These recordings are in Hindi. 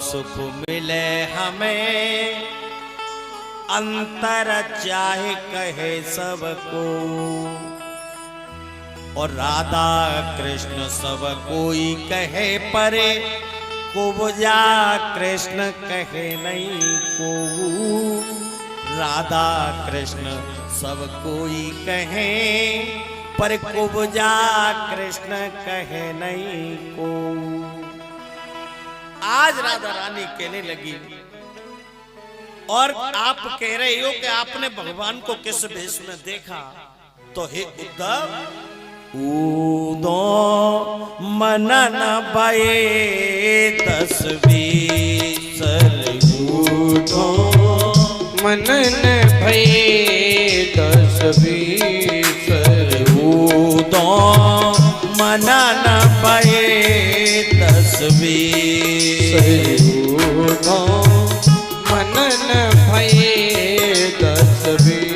सुख मिले हमें अंतर चाहे कहे सबको, और राधा कृष्ण सब कोई कहे परे, कुब्जा कृष्ण कहे नहीं को। राधा कृष्ण सब कोई कहे पर कुब्जा कृष्ण कहे नहीं को। आज राधा रानी कहने लगी और आप कह रहे हो कि आपने भगवान को किस वेश में देखा, तो हे उद्धव ऊदो मनन भये तस्वीर, ऊदो मनन भये तस्वीर, ऊदो मनन भये तस्वीर, मनन भये तस्वीर।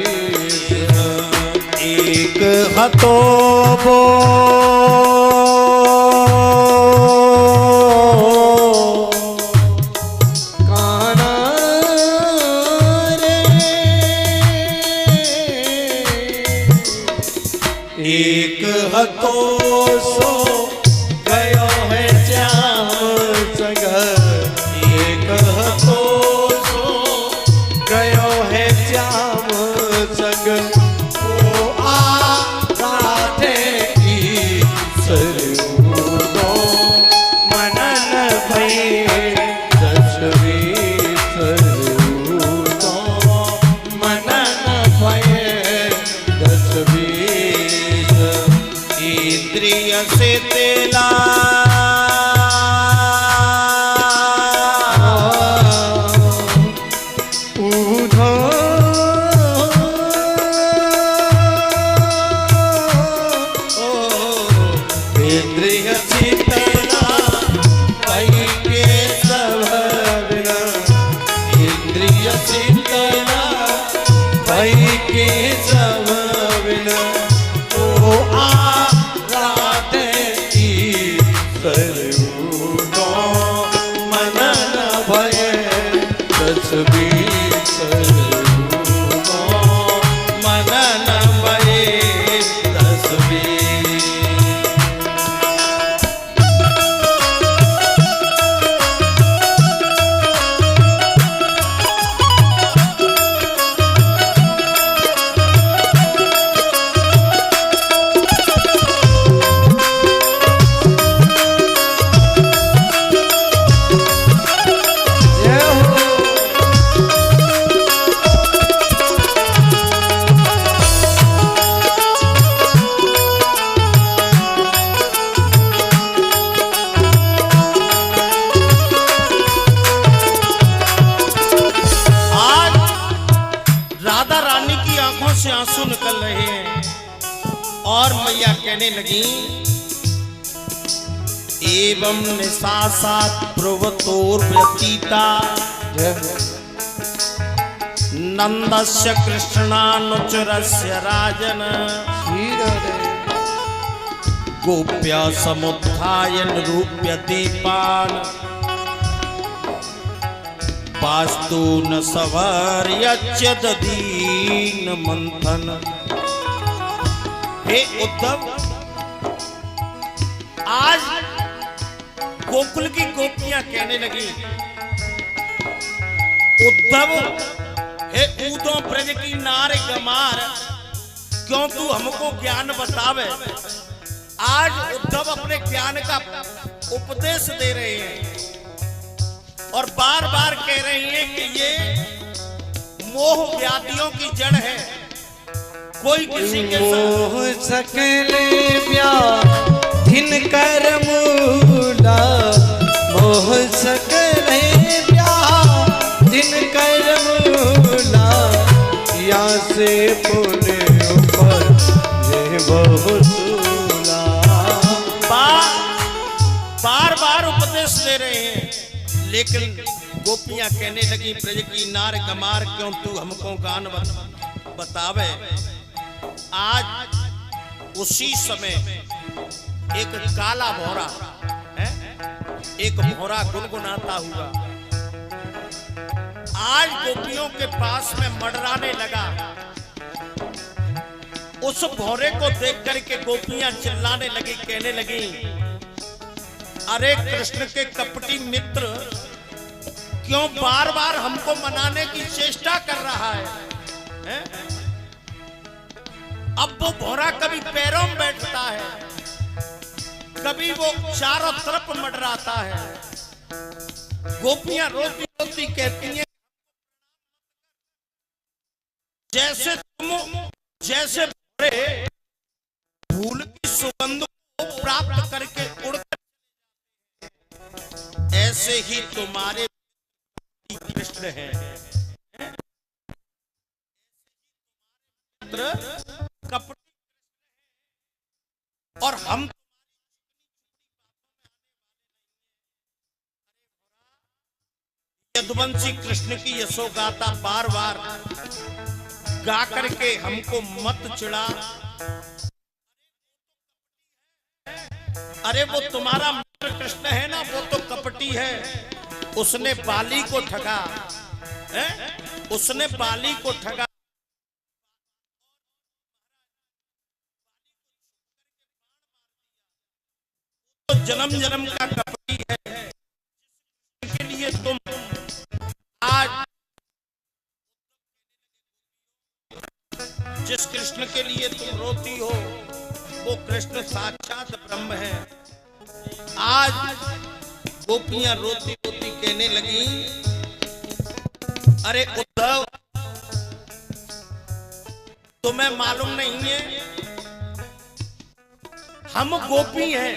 एक हतो वो काना रे, एक हतो सो गयो है श्याम संग, एक हतो सो गयो है श्याम संग, ओ आ राधे की सरऊदो मनन भये तस्वीर, सरऊदो मनन भये तस्वीर। इंद्रिय से तेला ऊधो इंद्रिय से तेला कई के सब बिना, इंद्रिय से तेला कई के सब बिना, ओ आ राधे की सरऊदो मनन भये तस्वीर, सरऊदो मनन भये तस्वीर। से आंसू निकल रहे हैं और मैया कहने लगी एवं निशासात प्रवतोर व्यतीता, नंदस्य कृष्णानुचरस्य राजन, गोप्य समुत्थाय निरूप्य दीपान, वास्तु न सवर्यच्य दीन मंथन। हे उद्धव, आज गोकुल की गोपियां कहने लगी उद्धव हे ऊदो ब्रज की नार गमार, क्यों तू हमको ज्ञान बतावे। आज उद्धव अपने ज्ञान का उपदेश दे रहे हैं और बार बार कह रही हैं कि ये मोह व्याधियों की जड़ है। कोई किसी के मोह सकले व्याधिन कर मूला, मोह सकले व्याधिन कर मूला, या से पुण्य ऊपर ये बहुत सूला। बार बार उपदेश दे रहे हैं, लेकिन गोपियां कहने लगी ब्रज की नार गमार, क्यों तू हमको गान बतावे। आज उसी समय एक काला भौरा है, एक भौरा गुनगुनाता हुआ आज गोपियों के पास में मंडराने लगा। उस भौरे को देख करके गोपियां चिल्लाने लगी, कहने लगी, अरे कृष्ण के कपटी मित्र क्यों बार बार हमको मनाने की चेष्टा कर रहा है? अब वो भौरा कभी पैरों में बैठता है, कभी वो चारों तरफ मंडराता है। गोपियां रोती रोती कहती हैं, जैसे भौरे फूल की सुगंध को प्राप्त करके उड़कर, ऐसे ही तुम्हारे कृष्ण है। कपटी और हम यदुवंशी कृष्ण की यशोगाथा बार बार गा करके हमको मत चिढ़ा। अरे वो तुम्हारा मित्र कृष्ण है ना, वो तो कपटी है। उसने बाली को ठगा है? उसने बाली को ठगा। तो जन्म जन्म का कपटी है। के लिए तुम आज जिस कृष्ण के लिए तुम रोती हो, वो कृष्ण साक्षात ब्रह्म है। आज गोपियां रोती रोती कहने लगी, अरे उद्धव, तुम्हें मालूम नहीं है हम गोपी हैं,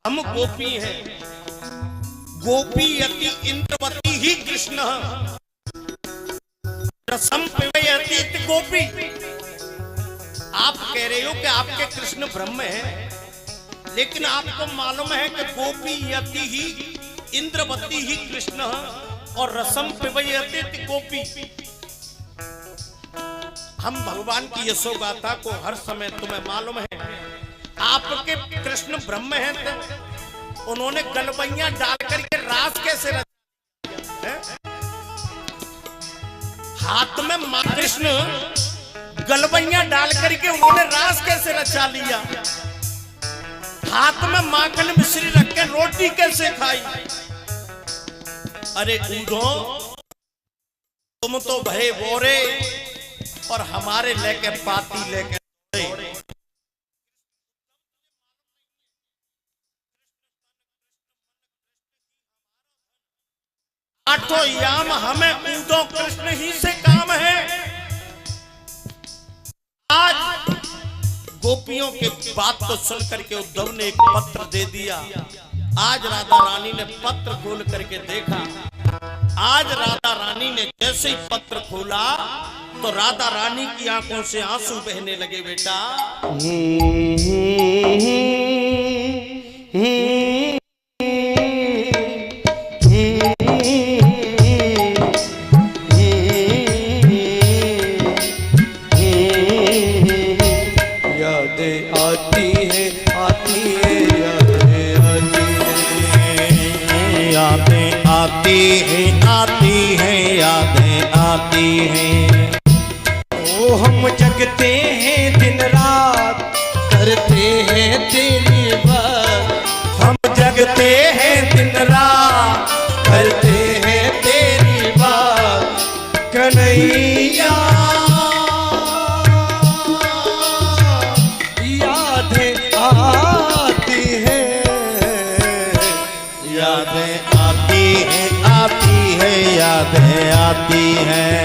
हम गोपी हैं। गोपी यति इंद्रवती ही कृष्ण रसम पिबयति इति गोपी। आप कह रहे हो कि आपके कृष्ण ब्रह्म है, लेकिन आपको मालूम है कि गोपी यति ही इंद्रवती ही कृष्ण और रसम पिबयति इति गोपी। हम भगवान की यशोगाथा को हर समय, तुम्हें मालूम है आपके कृष्ण ब्रह्म हैं, तो उन्होंने गलबैया डाल करके रास कैसे रचा? हाथ में मां कृष्ण गलबैया डाल करके उन्होंने रास कैसे रचा लिया? हाथ में माखन मिश्री रख के रोटी कैसे खाई? अरे ऊधो, तुम तो भय बोरे और हमारे लेके पाती लेके आठों याम हमें ऊधो कृष्ण ही से काम है। आज गोपियों के बात को सुन करके उद्धव ने एक पत्र दे दिया। आज राधा रानी ने पत्र खोल करके देखा। आज राधा रानी ने जैसे ही पत्र खोला तो राधा रानी की आंखों से आंसू बहने लगे। बेटा आती है यादें आती हैं। ओ हम जगते हैं दिन रात, करते हैं तेरी बात। हम जगते हैं दिन रात, करते हैं तेरी बात। कन्हैया यादें आती हैं, यादें आती हैं, आती है यादें आती हैं,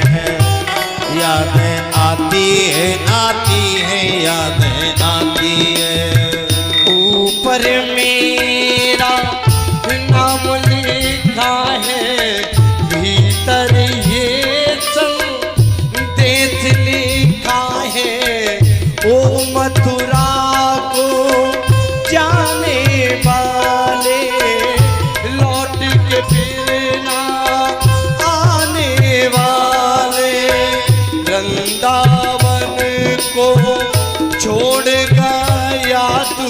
यादें आती है, आती है यादें आती है। ऊपर मेरा नाम लिखा है, भीतर ये संदेश लिखा है। ओ मथुरा को जाने वाले, लौट के फिर ना आने वाले। वृंदावन को छोड़ गया तू,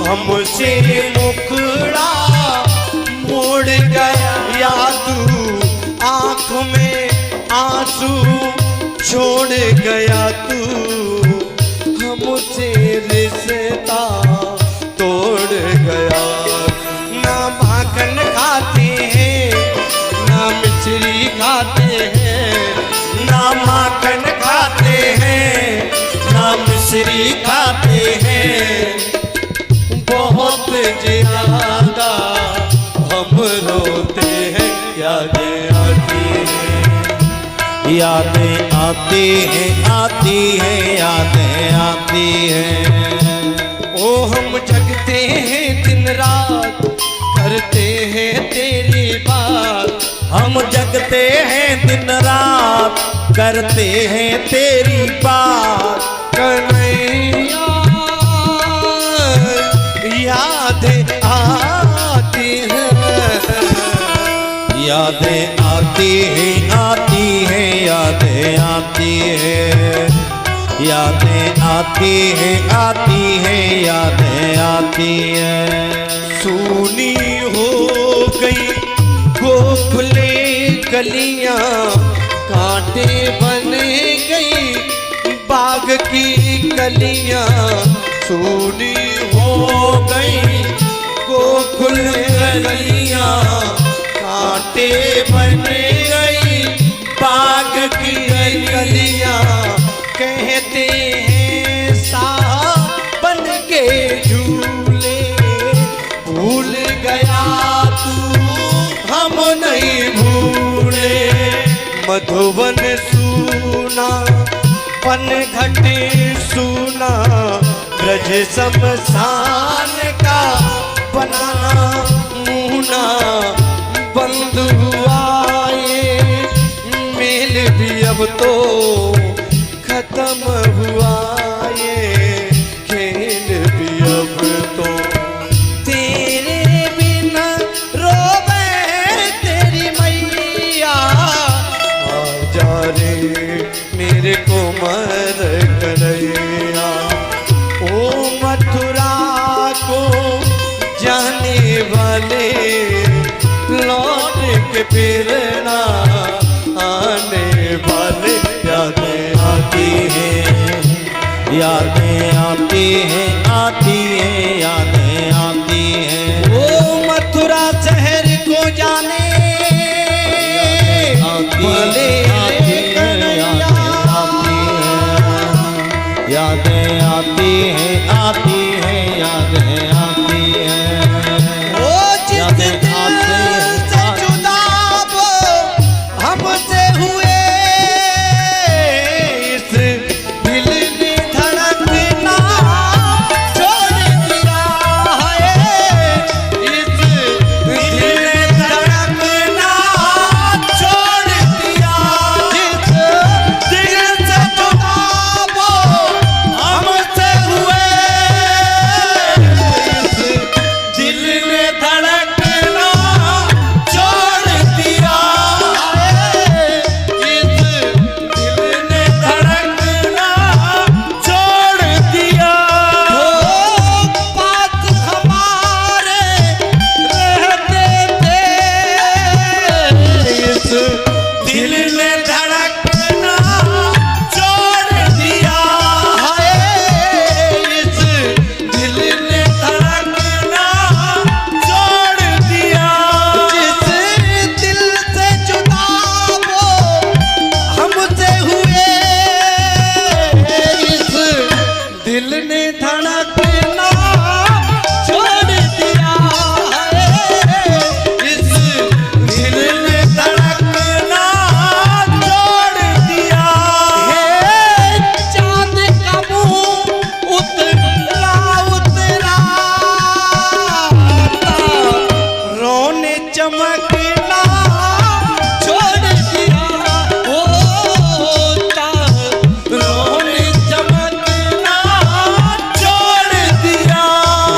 हमसे मुखड़ा मोड़ गया तू। आंखों में आंसू छोड़ गया तू, हमसे रिश्ता तोड़ गया। ना माखन खाते हैं ना मिश्री खाते हैं, ना माखन खाते हैं ना मिश्री खाते हैं, बहुत ज्यादा हम रोते हैं, यादें आती हैं, यादें आती हैं, आती हैं, यादें आती हैं। ओ हम जगते हैं दिन रात, करते हैं तेरी बात, हम जगते हैं दिन रात, करते हैं तेरी बात। कन्हैया यादें आती हैं, यादें आती हैं, आती हैं, यादें आती हैं, यादें आती हैं, आती हैं, यादें आती हैं। सूनी हो गई गोखले गलियां, कांटे बन गई बाग की कलियां, सूनी हो गई गोकुल गलियां, कांटे बन गई बाग की गलियां, कहते हैं सावन के झूले, भूल गया तू हम नहीं भूले। मधुवन सूना पनघट सूना, ब्रज शमशान का बनाना मुहना, बंधु आए मेल भी अब तो खत्म हुआ, ये खेल भी अब तो। तेरे बिना रोवे तेरी मैया, आजा रे मेरे को मर गया। ओ मथुरा को जाने वाले, लौट के फिर ना आने वाले, यादें आती हैं, यादें आती हैं, आती हैं, यादें आती हैं। ओ मथुरा शहर को जाने आती वाले, आती हैं, यादें आती हैं, यादें आती हैं, आती हैं, यादें आती हैं। ओ जिस दिल से जुदा वो हमसे हुए, इस दिल ने धड़कना छोड़ दिया है, इस दिल ने धड़कना छोड़ दिया। जिस दिल से जुदा वो हमसे हुए, इस दिल ने धड़कना छोड़ दिया, इस दिल ने धड़कना छोड़ दिया। वो पास हमारे रहते थे, इस दिल ने धड़कना छोड़ दिया, हाय, इस दिल ने धड़कना छोड़ दिया। जिस दिल से जुदा वो हमसे हुए, इस दिल ने धड़कना छोड़ दिया है, इस दिल ने धड़कना छोड़ दिया। हे चाँद का मुँह उतरा उतरा, रोने चमकना छोड़ दिया, होता रोने चमकना छोड़ दिया।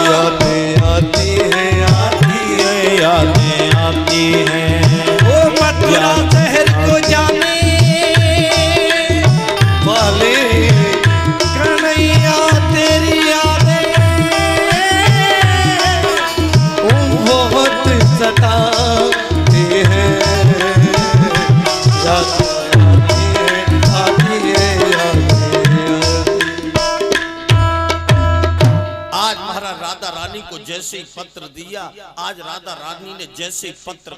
यादें आती हैं, आती है, यादें आती हैं। ओ मथुरा शहर को जाने वाले, कन्हैया तेरी यादें बहुत सताती आज महाराज राधा रानी को जैसे ही पत्र दिया, आज राधा रानी ने जैसे ही पत्र